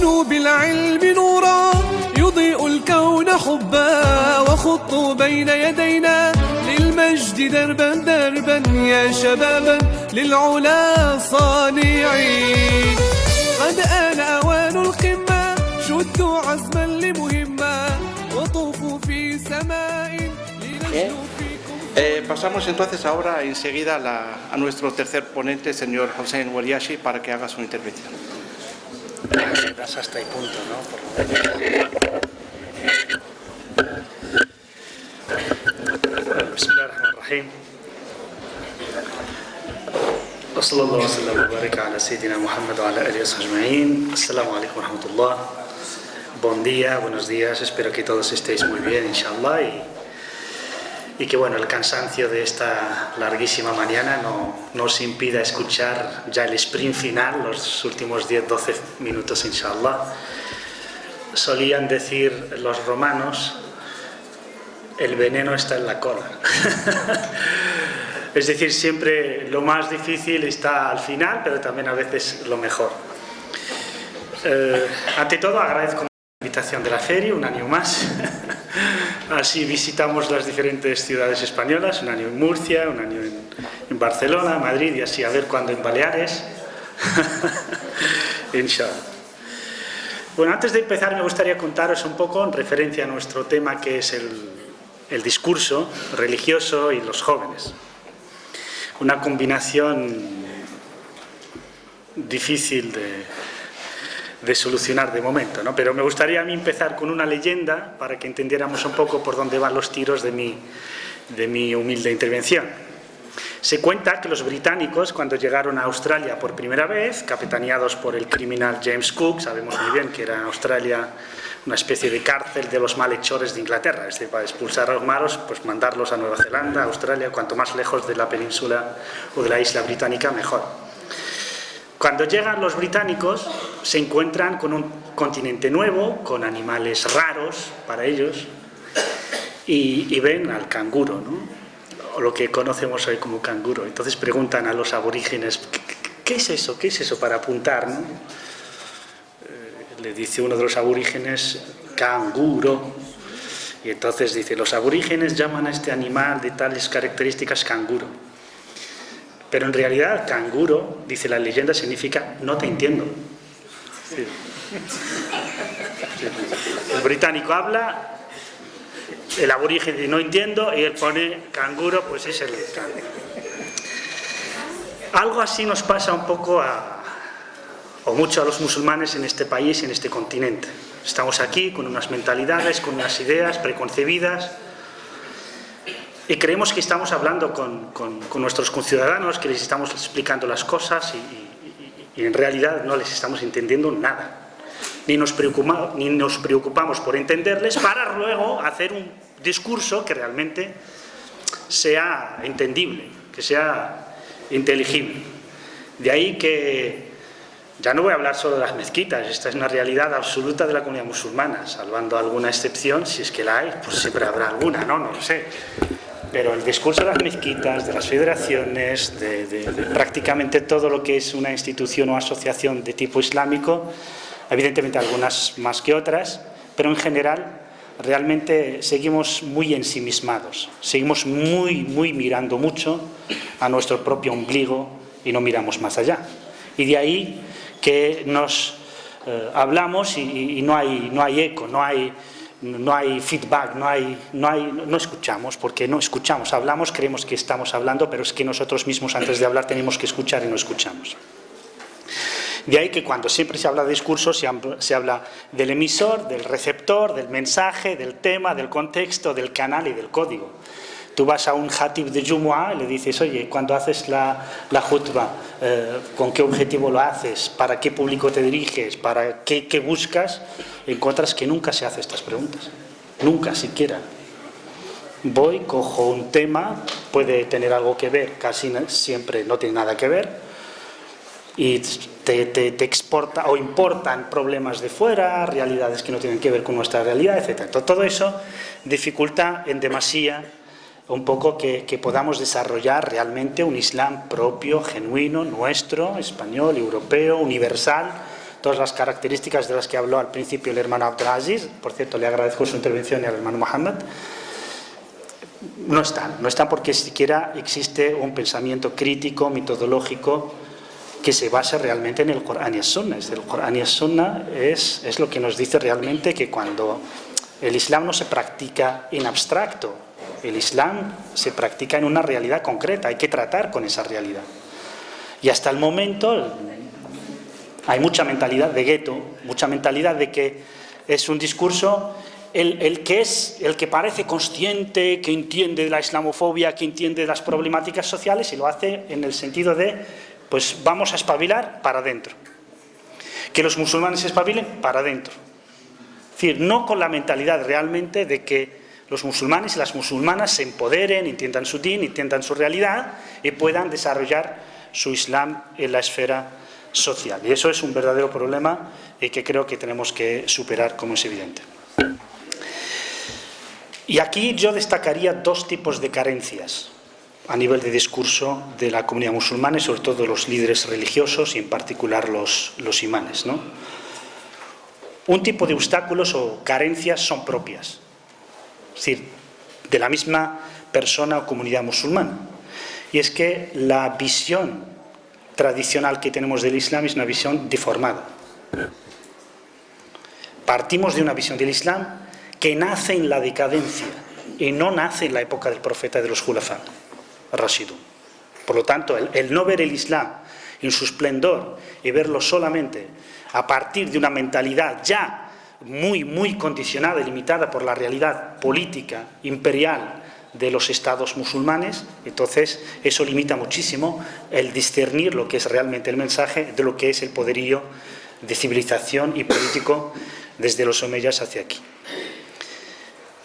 كونوا بالعلم نورا يضيء الكون حبا وخطوا بين يدينا للمجد دربا دربا يا شبابا للعلا صانعين. قد آن أوان القمة شدوا عزما لمهمة وطوفوا في سماء لنجلو فيكم. Pasamos entonces ahora enseguida a nuestro tercer ponente, señor Hossein Waliashi, para que haga su intervención. Hasta el punto, ¿no? Bismillahirrahmanirrahim. Sallallahu alaihi wa sallam wa baraka ala Sayyidina Muhammad wa ala alihi wa sahbihi. Assalamu alaikum wa rahmatullah. Buen día, buenos días, espero que todos estéis muy bien, inshallah, y que bueno, el cansancio de esta larguísima mañana no os impida escuchar ya el sprint final, los últimos 10-12 minutos, inshallah. Solían decir los romanos, el veneno está en la cola. Es decir, siempre lo más difícil está al final, pero también a veces lo mejor. Ante todo, agradezco la invitación de la feria, un año más. Así visitamos las diferentes ciudades españolas, un año en Murcia, un año en Barcelona, Madrid, y así a ver cuándo en Baleares. Inshallah. Bueno, antes de empezar me gustaría contaros un poco en referencia a nuestro tema, que es el discurso religioso y los jóvenes. Una combinación difícil de solucionar de momento, ¿no? Pero me gustaría a mí empezar con una leyenda para que entendiéramos un poco por dónde van los tiros de mi humilde intervención. Se cuenta que los británicos, cuando llegaron a Australia por primera vez, capitaneados por el criminal James Cook, sabemos muy bien que era en Australia una especie de cárcel de los malhechores de Inglaterra, es decir, para expulsar a los malos, pues mandarlos a Nueva Zelanda, a Australia, cuanto más lejos de la península o de la isla británica, mejor. Cuando llegan los británicos, se encuentran con un continente nuevo, con animales raros para ellos, y ven al canguro, ¿no? O lo que conocemos hoy como canguro. Entonces preguntan a los aborígenes, ¿qué es eso? ¿Qué es eso para apuntar, ¿no? Le dice uno de los aborígenes, canguro. Y entonces dice, los aborígenes llaman a este animal de tales características canguro. Pero en realidad, canguro, dice la leyenda, significa no te entiendo. Sí. El británico habla, el aborigen dice no entiendo, y él pone canguro, pues es el canguro. Algo así nos pasa un poco o mucho a los musulmanes en este país y en este continente. Estamos aquí con unas mentalidades, con unas ideas preconcebidas, y creemos que estamos hablando con nuestros conciudadanos, que les estamos explicando las cosas y en realidad no les estamos entendiendo nada. Ni nos preocupamos por entenderles para luego hacer un discurso que realmente sea entendible, que sea inteligible. De ahí que ya no voy a hablar solo de las mezquitas, esta es una realidad absoluta de la comunidad musulmana, salvando alguna excepción, si es que la hay, pues siempre habrá alguna, no lo sé. Pero el discurso de las mezquitas, de las federaciones, de prácticamente todo lo que es una institución o asociación de tipo islámico, evidentemente algunas más que otras, pero en general realmente seguimos muy ensimismados, seguimos muy mirando mucho a nuestro propio ombligo y no miramos más allá. Y de ahí que nos hablamos y no hay eco, no hay feedback, no escuchamos, porque no escuchamos, hablamos, creemos que estamos hablando, pero es que nosotros mismos antes de hablar tenemos que escuchar y no escuchamos. De ahí que cuando siempre se habla de discurso se habla del emisor, del receptor, del mensaje, del tema, del contexto, del canal y del código. Tú vas a un Hatib de Jumu'ah y le dices, oye, cuando haces la khutbah, ¿con qué objetivo lo haces? ¿Para qué público te diriges? ¿Para qué buscas? Encuentras que nunca se hace estas preguntas. Nunca siquiera. Voy, cojo un tema, puede tener algo que ver, casi siempre no tiene nada que ver, y te exporta o importan problemas de fuera, realidades que no tienen que ver con nuestra realidad, etc. Todo eso dificulta en demasía un poco que podamos desarrollar realmente un Islam propio, genuino, nuestro, español, europeo, universal, todas las características de las que habló al principio el hermano Abdelaziz. Por cierto, le agradezco su intervención y al hermano Mohammed. No están porque siquiera existe un pensamiento crítico, metodológico, que se basa realmente en el Corán y el Sunna. El Corán y el Sunna es lo que nos dice realmente que cuando el Islam no se practica en abstracto, el Islam se practica en una realidad concreta, hay que tratar con esa realidad. Y hasta el momento hay mucha mentalidad de gueto, mucha mentalidad de que es un discurso, el que parece consciente, que entiende de la islamofobia, que entiende de las problemáticas sociales, y lo hace en el sentido de, pues vamos a espabilar para adentro. Que los musulmanes se espabilen para adentro. Es decir, no con la mentalidad realmente de que los musulmanes y las musulmanas se empoderen, entiendan su din, entiendan su realidad y puedan desarrollar su Islam en la esfera social. Y eso es un verdadero problema que creo que tenemos que superar, como es evidente. Y aquí yo destacaría dos tipos de carencias a nivel de discurso de la comunidad musulmana y sobre todo los líderes religiosos y en particular los imanes, ¿no? Un tipo de obstáculos o carencias son propias, es decir, de la misma persona o comunidad musulmana. Y es que la visión tradicional que tenemos del Islam es una visión deformada. Partimos de una visión del Islam que nace en la decadencia y no nace en la época del profeta de los Khulafa Rashidun. Por lo tanto, el no ver el Islam en su esplendor y verlo solamente a partir de una mentalidad ya muy condicionada y limitada por la realidad política imperial de los estados musulmanes, entonces eso limita muchísimo el discernir lo que es realmente el mensaje de lo que es el poderío de civilización y político desde los omeyas hacia aquí.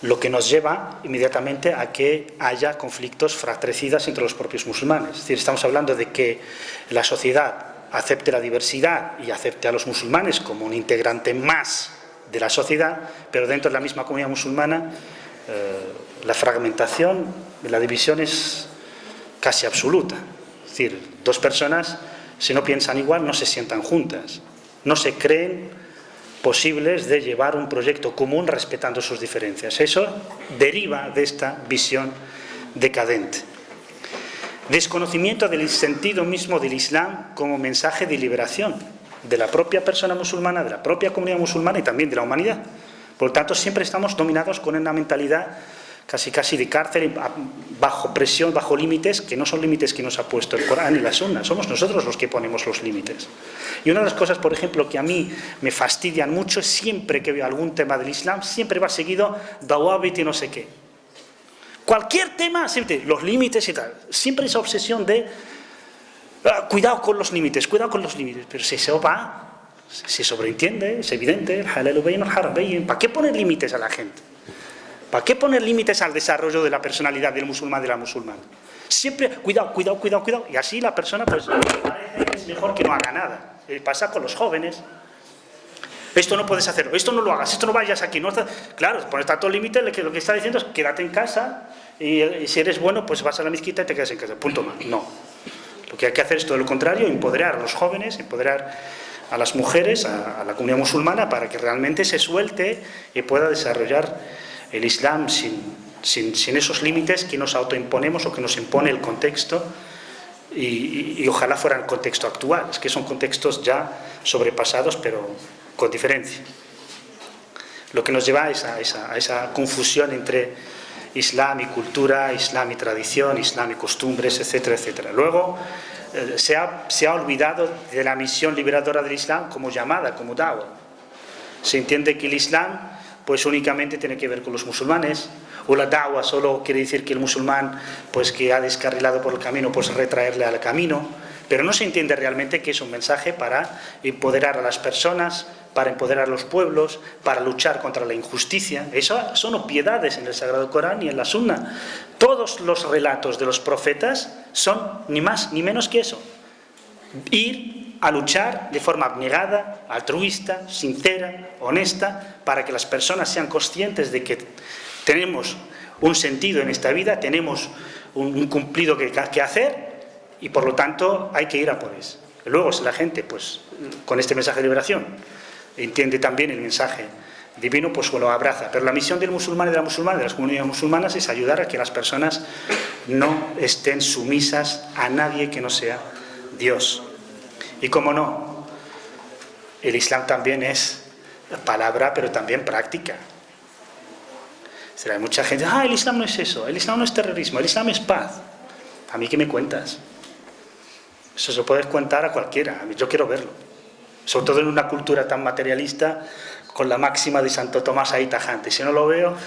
Lo que nos lleva inmediatamente a que haya conflictos fratricidas entre los propios musulmanes. Es decir, estamos hablando de que la sociedad acepte la diversidad y acepte a los musulmanes como un integrante más de la sociedad, pero dentro de la misma comunidad musulmana la fragmentación, la división es casi absoluta. Es decir, dos personas, si no piensan igual, no se sientan juntas, no se creen posibles de llevar un proyecto común respetando sus diferencias. Eso deriva de esta visión decadente. Desconocimiento del sentido mismo del Islam como mensaje de liberación de la propia persona musulmana, de la propia comunidad musulmana y también de la humanidad. Por lo tanto, siempre estamos dominados con una mentalidad casi de cárcel, bajo presión, bajo límites, que no son límites que nos ha puesto el Corán y la Sunna, somos nosotros los que ponemos los límites. Y una de las cosas, por ejemplo, que a mí me fastidian mucho es siempre que veo algún tema del Islam, siempre va seguido dawabit y no sé qué. Cualquier tema, siempre, los límites y tal, siempre esa obsesión de cuidado con los límites, pero si eso va, se sobreentiende, es evidente, el halal bayin, el haram bayin. ¿Para qué poner límites a la gente? ¿Para qué poner límites al desarrollo de la personalidad del musulmán, de la musulmana? Siempre, cuidado, y así la persona pues parece que es mejor que no haga nada. Pasa con los jóvenes. Esto no puedes hacerlo, esto no lo hagas, esto no vayas aquí. No está... Claro, pones tanto límite, lo que está diciendo es quédate en casa y si eres bueno, pues vas a la mezquita y te quedas en casa. Punto más. No. Lo que hay que hacer es todo lo contrario, empoderar a los jóvenes, empoderar a las mujeres, a la comunidad musulmana, para que realmente se suelte y pueda desarrollar el Islam sin esos límites que nos autoimponemos o que nos impone el contexto y ojalá fuera el contexto actual. Es que son contextos ya sobrepasados, pero con diferencia. Lo que nos lleva a esa confusión entre Islam y cultura, Islam y tradición, Islam y costumbres, etcétera, etcétera. Luego se ha olvidado de la misión liberadora del Islam como llamada, como da'wah. Se entiende que el Islam pues únicamente tiene que ver con los musulmanes, o la da'wah solo quiere decir que el musulmán pues que ha descarrilado por el camino pues retraerle al camino, pero no se entiende realmente que es un mensaje para empoderar a las personas, para empoderar a los pueblos, para luchar contra la injusticia. Eso son obviedades en el Sagrado Corán y en la Sunna. Todos los relatos de los profetas son ni más ni menos que eso: ir a luchar de forma abnegada, altruista, sincera, honesta, para que las personas sean conscientes de que tenemos un sentido en esta vida, tenemos un cumplido que hacer y por lo tanto hay que ir a por eso. Luego, si la gente, pues, con este mensaje de liberación, entiende también el mensaje divino, pues lo abraza. Pero la misión del musulmán y de la musulmana, de las comunidades musulmanas, es ayudar a que las personas no estén sumisas a nadie que no sea Dios. Y cómo no, el Islam también es palabra, pero también práctica. Hay mucha gente, el Islam no es eso, el Islam no es terrorismo, el Islam es paz. ¿A mí qué me cuentas? Eso se lo puedes contar a cualquiera, a mí yo quiero verlo. Sobre todo en una cultura tan materialista, con la máxima de Santo Tomás ahí tajante. Si no lo veo,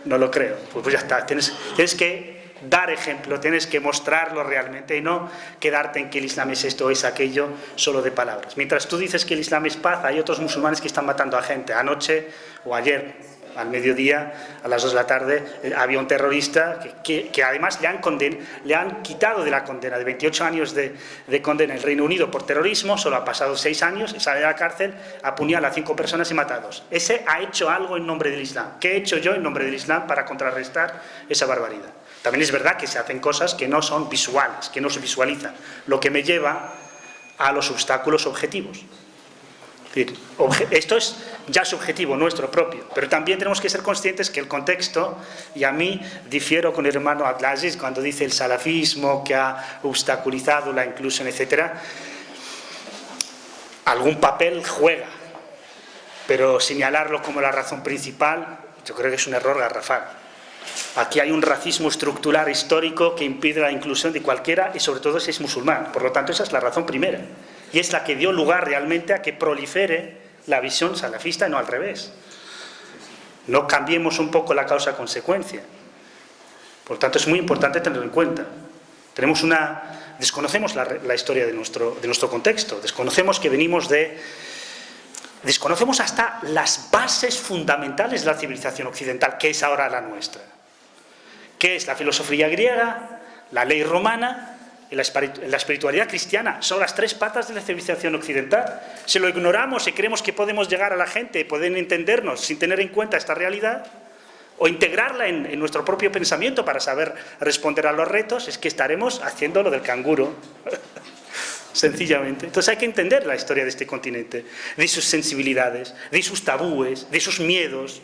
no lo creo. Pues ya está, tienes que dar ejemplo, tienes que mostrarlo realmente y no quedarte en que el Islam es esto o es aquello solo de palabras. Mientras tú dices que el Islam es paz, hay otros musulmanes que están matando a gente. Anoche o ayer, al mediodía, a las 2 de la tarde, había un terrorista que además le han quitado de la condena, de 28 años de condena en el Reino Unido por terrorismo, solo ha pasado 6 años, sale de la cárcel, apuñala a 5 personas y mata a 2. Ese ha hecho algo en nombre del Islam. ¿Qué he hecho yo en nombre del Islam para contrarrestar esa barbaridad? También es verdad que se hacen cosas que no son visuales, que no se visualizan, lo que me lleva a los obstáculos objetivos. Es decir, esto es ya subjetivo, nuestro propio, pero también tenemos que ser conscientes que el contexto, y a mí difiero con el hermano Abdelaziz cuando dice el salafismo que ha obstaculizado la inclusión, etc., algún papel juega, pero señalarlo como la razón principal, yo creo que es un error garrafal. Aquí hay un racismo estructural histórico que impide la inclusión de cualquiera y sobre todo si es musulmán, por lo tanto esa es la razón primera. Y es la que dio lugar realmente a que prolifere la visión salafista y no al revés. No cambiemos un poco la causa-consecuencia. Por lo tanto, es muy importante tenerlo en cuenta. Desconocemos la historia de nuestro contexto. Desconocemos que venimos desconocemos hasta las bases fundamentales de la civilización occidental, que es ahora la nuestra. ¿Qué es la filosofía griega, la ley romana y la espiritualidad cristiana? Son las 3 patas de la civilización occidental. Si lo ignoramos y creemos que podemos llegar a la gente, pueden entendernos sin tener en cuenta esta realidad, o integrarla en nuestro propio pensamiento para saber responder a los retos, es que estaremos haciendo lo del canguro. Sencillamente. Entonces hay que entender la historia de este continente, de sus sensibilidades, de sus tabúes, de sus miedos.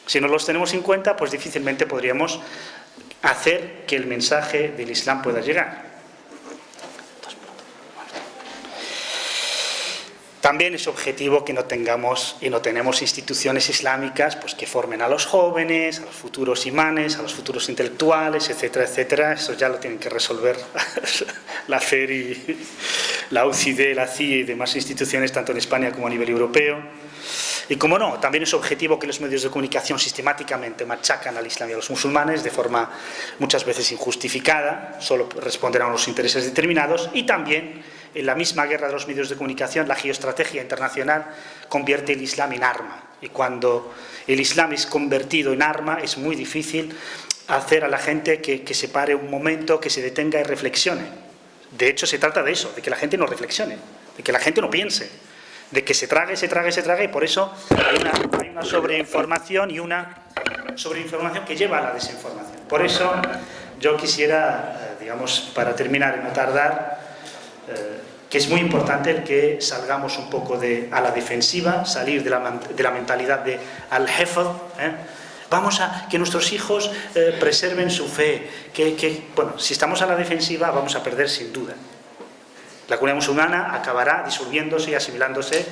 Si no los tenemos en cuenta, pues difícilmente podríamos hacer que el mensaje del Islam pueda llegar. También es objetivo que no tengamos y no tenemos instituciones islámicas pues, que formen a los jóvenes, a los futuros imanes, a los futuros intelectuales, etcétera, etcétera. Eso ya lo tienen que resolver la FERI, la UCID, la CIA y demás instituciones, tanto en España como a nivel europeo. Y como no, también es objetivo que los medios de comunicación sistemáticamente machacan al Islam y a los musulmanes de forma muchas veces injustificada, solo responden a unos intereses determinados, y también en la misma guerra de los medios de comunicación, la geoestrategia internacional convierte el Islam en arma. Y cuando el Islam es convertido en arma, es muy difícil hacer a la gente que se pare un momento, que se detenga y reflexione. De hecho, se trata de eso, de que la gente no reflexione, de que la gente no piense, de que se trague, y por eso hay una sobreinformación y una sobreinformación que lleva a la desinformación. Por eso yo quisiera, digamos, para terminar y no tardar, que es muy importante el que salgamos un poco a la defensiva, salir de la mentalidad de al-hifz, vamos a que nuestros hijos preserven su fe, bueno, si estamos a la defensiva vamos a perder sin duda. La comunidad musulmana acabará disolviéndose y asimilándose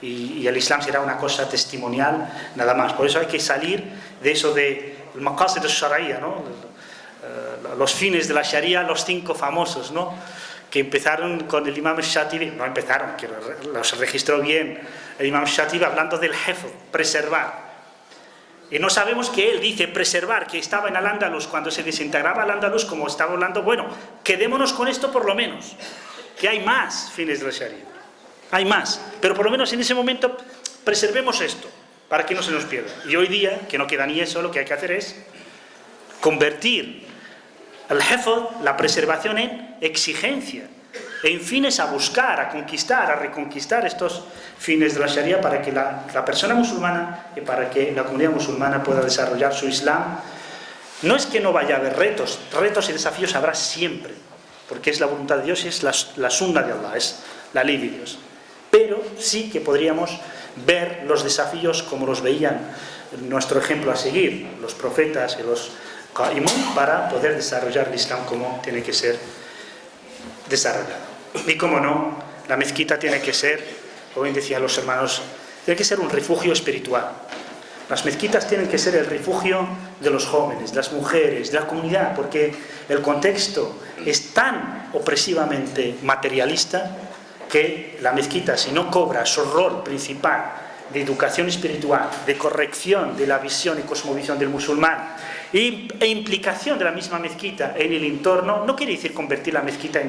y el Islam será una cosa testimonial nada más. Por eso hay que salir de eso de el maqasid al-shar'iyya, ¿no? Los fines de la Sharia, los 5 famosos, ¿no? Que empezaron con el Imam Shatibi, no empezaron, que los registró bien el Imam Shatibi hablando del hifz, preservar. Y no sabemos que él dice preservar, que estaba en Al-Ándalus, cuando se desintegraba Al-Ándalus, como estaba hablando, bueno, quedémonos con esto por lo menos, que hay más fines de la Sharia, hay más, pero por lo menos en ese momento preservemos esto, para que no se nos pierda. Y hoy día, que no queda ni eso, lo que hay que hacer es convertir el hifz, la preservación, en exigencia, en fines a buscar, a conquistar, a reconquistar estos fines de la Sharia para que la persona musulmana y para que la comunidad musulmana pueda desarrollar su Islam. No es que no vaya a haber retos y desafíos habrá siempre, porque es la voluntad de Dios, es la sunna de Allah, es la ley de Dios. Pero sí que podríamos ver los desafíos como los veían nuestro ejemplo a seguir, los profetas y los qa'imun, para poder desarrollar el Islam como tiene que ser desarrollado. Y como no, la mezquita tiene que ser, como bien decían los hermanos, tiene que ser un refugio espiritual. Las mezquitas tienen que ser el refugio de los jóvenes, de las mujeres, de la comunidad, porque el contexto es tan opresivamente materialista que la mezquita, si no cobra su rol principal de educación espiritual, de corrección de la visión y cosmovisión del musulmán e implicación de la misma mezquita en el entorno, no quiere decir convertir la mezquita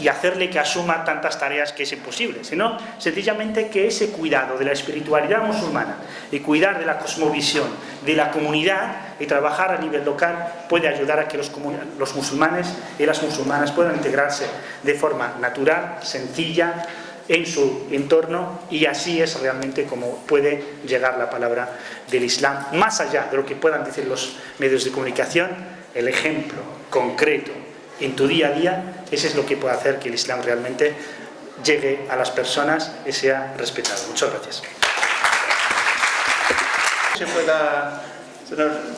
y hacerle que asuma tantas tareas que es imposible, sino sencillamente que ese cuidado de la espiritualidad musulmana y cuidar de la cosmovisión de la comunidad y trabajar a nivel local puede ayudar a que los musulmanes y las musulmanas puedan integrarse de forma natural, sencilla, en su entorno, y así es realmente como puede llegar la palabra del Islam, más allá de lo que puedan decir los medios de comunicación. El ejemplo concreto en tu día a día, ese es lo que puede hacer que el Islam realmente llegue a las personas y sea respetado. Muchas gracias.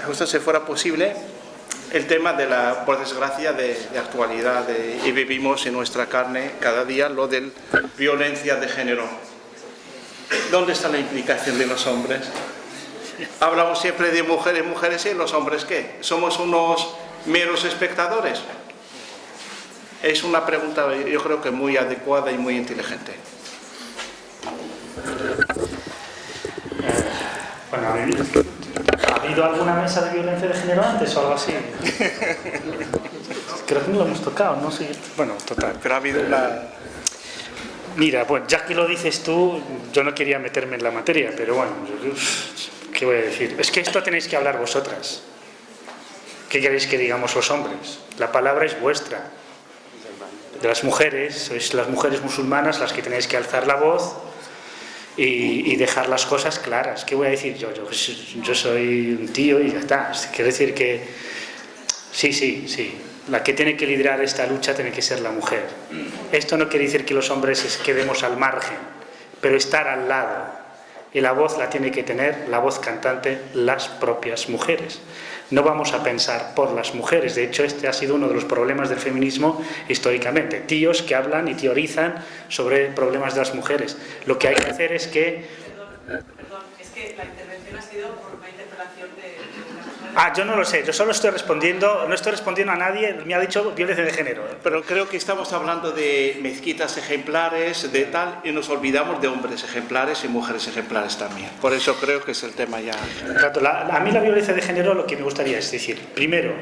Justo si fuera posible, el tema de la, por desgracia, de actualidad, y vivimos en nuestra carne cada día lo de violencia de género. ¿Dónde está la implicación de los hombres? Hablamos siempre de mujeres, mujeres, ¿y los hombres qué? ¿Somos unos meros espectadores? Es una pregunta, yo creo que muy adecuada y muy inteligente. Bueno, ¿ha habido alguna mesa de violencia de género antes o algo así? Creo que no lo hemos tocado, no sé. Bueno, total. Pero ha habido una... Mira, pues ya que lo dices tú, yo no quería meterme en la materia, pero bueno, ¿qué voy a decir? Es que esto tenéis que hablar vosotras. ¿Qué queréis que digamos los hombres? La palabra es vuestra. De las mujeres, sois las mujeres musulmanas las que tenéis que alzar la voz y dejar las cosas claras. ¿Qué voy a decir yo? Yo soy un tío y ya está. Quiero decir que sí, la que tiene que liderar esta lucha tiene que ser la mujer. Esto no quiere decir que los hombres quedemos al margen, pero estar al lado. Y la voz la tiene que tener, la voz cantante, las propias mujeres. No vamos a pensar por las mujeres. De hecho, este ha sido uno de los problemas del feminismo históricamente. Tíos que hablan y teorizan sobre problemas de las mujeres. Lo que hay que hacer es que... Perdón, es que la intervención ha sido por una interpelación de una persona... Yo no lo sé, yo solo estoy respondiendo, no estoy respondiendo a nadie, me ha dicho violencia de género. Pero creo que estamos hablando de mezquitas ejemplares, de tal, y nos olvidamos de hombres ejemplares y mujeres ejemplares también. Por eso creo que es el tema ya... A mí la violencia de género lo que me gustaría es decir, primero,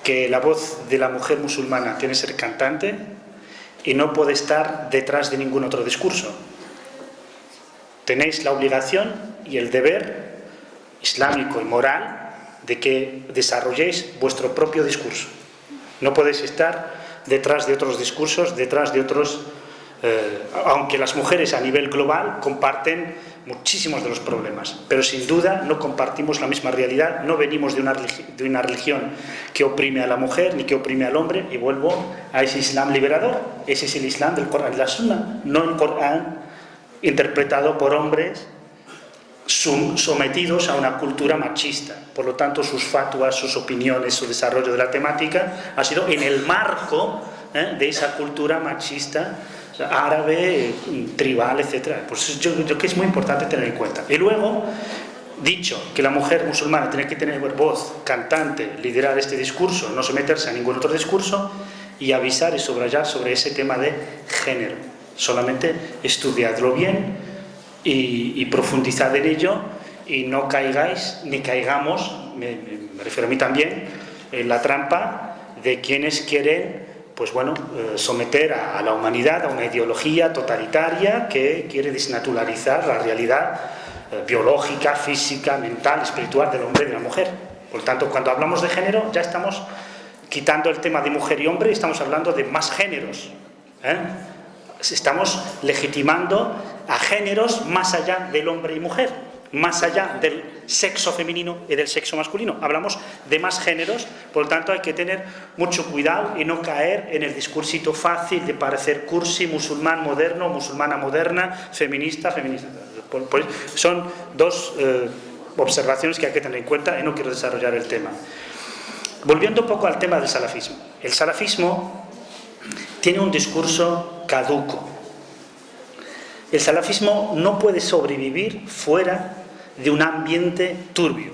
que la voz de la mujer musulmana tiene que ser cantante y no puede estar detrás de ningún otro discurso. Tenéis la obligación y el deber islámico y moral de que desarrolléis vuestro propio discurso. No podéis estar detrás de otros discursos, detrás de otros... aunque las mujeres a nivel global comparten muchísimos de los problemas, pero sin duda no compartimos la misma realidad, no venimos de una religión que oprime a la mujer ni que oprime al hombre, y vuelvo a ese Islam liberador. Ese es el Islam del Corán y la Sunna, no el Corán interpretado por hombres sometidos a una cultura machista. Por lo tanto, sus fatuas, sus opiniones, su desarrollo de la temática ha sido en el marco de esa cultura machista árabe, tribal, etc. Pues yo creo que es muy importante tener en cuenta. Y luego, dicho que la mujer musulmana tiene que tener voz cantante, liderar este discurso, no someterse a ningún otro discurso, y avisar y subrayar sobre ese tema de género. Solamente estudiadlo bien y profundizad en ello, y no caigáis ni caigamos, me refiero a mí también, en la trampa de quienes quieren, pues bueno, someter a la humanidad a una ideología totalitaria que quiere desnaturalizar la realidad biológica, física, mental, espiritual del hombre y de la mujer. Por lo tanto, cuando hablamos de género, ya estamos quitando el tema de mujer y hombre y estamos hablando de más géneros. Estamos legitimando a géneros más allá del hombre y mujer. más allá del sexo femenino y del sexo masculino. Hablamos de más géneros, por lo tanto hay que tener mucho cuidado y no caer en el discursito fácil de parecer cursi, musulmán moderno, musulmana moderna, feminista, feminista. Son dos observaciones que hay que tener en cuenta y no quiero desarrollar el tema. Volviendo un poco al tema del salafismo. El salafismo tiene un discurso caduco. El salafismo no puede sobrevivir fuera de un ambiente turbio.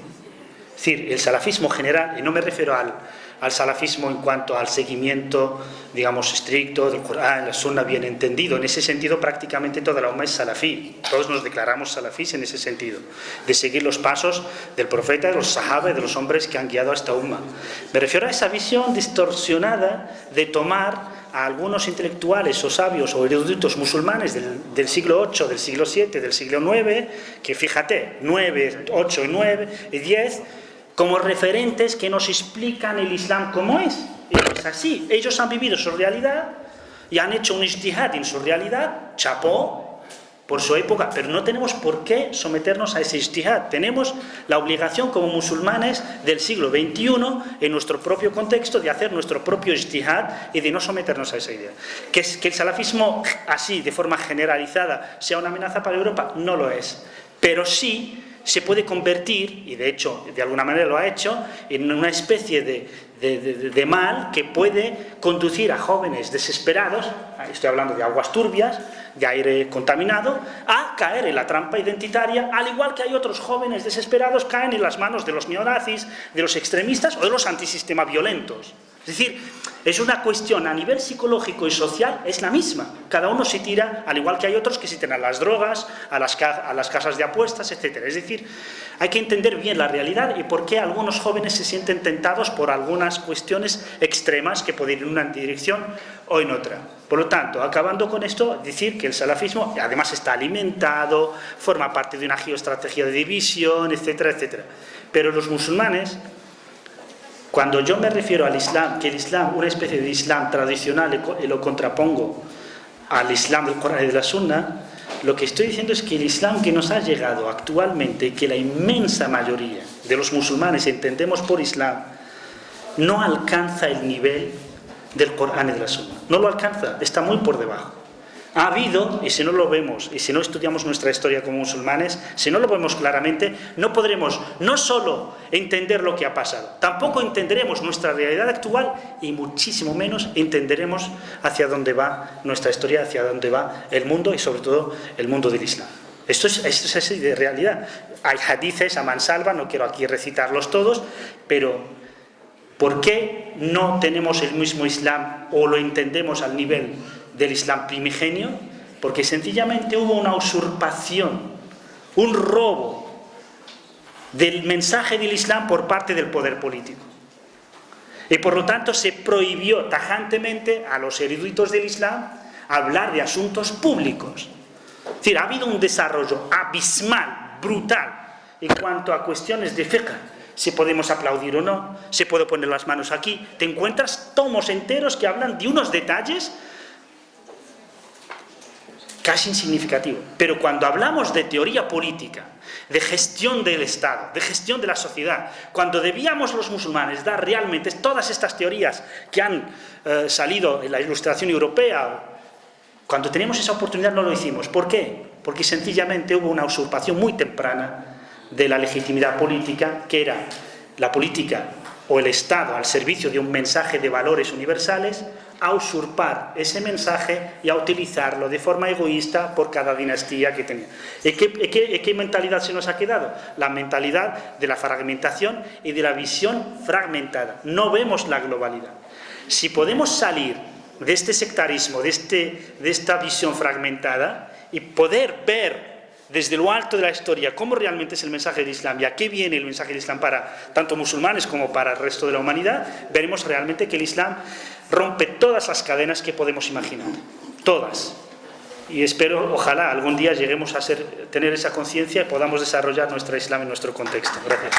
Es decir, el salafismo general, y no me refiero al salafismo en cuanto al seguimiento, digamos, estricto del Corán, la Sunna bien entendido. En ese sentido, prácticamente toda la umma es salafí. Todos nos declaramos salafís en ese sentido, de seguir los pasos del profeta, de los sahaba y de los hombres que han guiado a esta umma. Me refiero a esa visión distorsionada de tomar a algunos intelectuales o sabios o eruditos musulmanes del siglo VIII, del siglo VII, del siglo IX, que fíjate, 9, 8 y 9 y 10, como referentes que nos explican el Islam como es. Y es así, ellos han vivido su realidad y han hecho un ijtihad en su realidad, chapó, por su época, pero no tenemos por qué someternos a ese ijtihad. Tenemos la obligación como musulmanes del siglo XXI, en nuestro propio contexto, de hacer nuestro propio ijtihad y de no someternos a esa idea. Que el salafismo, así, de forma generalizada, sea una amenaza para Europa, no lo es. Pero sí se puede convertir, y de hecho, de alguna manera lo ha hecho, en una especie de mal que puede conducir a jóvenes desesperados, estoy hablando de aguas turbias, de aire contaminado, a caer en la trampa identitaria, al igual que hay otros jóvenes desesperados que caen en las manos de los neonazis, de los extremistas o de los antisistema violentos. Es decir, es una cuestión a nivel psicológico y social, es la misma. Cada uno se tira, al igual que hay otros que se tiran a las drogas, a las casas de apuestas, etc. Es decir, hay que entender bien la realidad y por qué algunos jóvenes se sienten tentados por algunas cuestiones extremas que pueden ir en una dirección o en otra. Por lo tanto, acabando con esto, decir que el salafismo además está alimentado, forma parte de una geoestrategia de división, etcétera, etcétera. Pero los musulmanes, cuando yo me refiero al Islam, que el Islam, una especie de Islam tradicional, y lo contrapongo al Islam del Corán y de la Sunna, lo que estoy diciendo es que el Islam que nos ha llegado actualmente, que la inmensa mayoría de los musulmanes entendemos por Islam, no alcanza el nivel del Corán y de la Sunna. No lo alcanza, está muy por debajo. Ha habido, y si no lo vemos, y si no estudiamos nuestra historia como musulmanes, si no lo vemos claramente, no podremos no solo entender lo que ha pasado, tampoco entenderemos nuestra realidad actual y muchísimo menos entenderemos hacia dónde va nuestra historia, hacia dónde va el mundo y sobre todo el mundo del Islam. Esto es así de realidad. Hay hadices a mansalva, no quiero aquí recitarlos todos, pero ¿por qué no tenemos el mismo Islam o lo entendemos al nivel del Islam primigenio? Porque sencillamente hubo una usurpación, un robo del mensaje del Islam por parte del poder político. Y por lo tanto se prohibió tajantemente a los eruditos del Islam hablar de asuntos públicos. Es decir, ha habido un desarrollo abismal, brutal, en cuanto a cuestiones de fiqh. Si podemos aplaudir o no, si puedo poner las manos aquí. Te encuentras tomos enteros que hablan de unos detalles casi insignificativos. Pero cuando hablamos de teoría política, de gestión del Estado, de gestión de la sociedad, cuando debíamos los musulmanes dar realmente todas estas teorías que han salido en la Ilustración europea, cuando teníamos esa oportunidad no lo hicimos. ¿Por qué? Porque sencillamente hubo una usurpación muy temprana de la legitimidad política, que era la política o el Estado al servicio de un mensaje de valores universales, a usurpar ese mensaje y a utilizarlo de forma egoísta por cada dinastía que tenía. ¿Y qué mentalidad se nos ha quedado? La mentalidad de la fragmentación y de la visión fragmentada. No vemos la globalidad. Si podemos salir de este sectarismo, de esta visión fragmentada y poder ver desde lo alto de la historia cómo realmente es el mensaje del Islam y a qué viene el mensaje del Islam para tanto musulmanes como para el resto de la humanidad, veremos realmente que el Islam rompe todas las cadenas que podemos imaginar, todas. Y espero, ojalá, algún día lleguemos a tener esa conciencia y podamos desarrollar nuestro Islam en nuestro contexto. Gracias.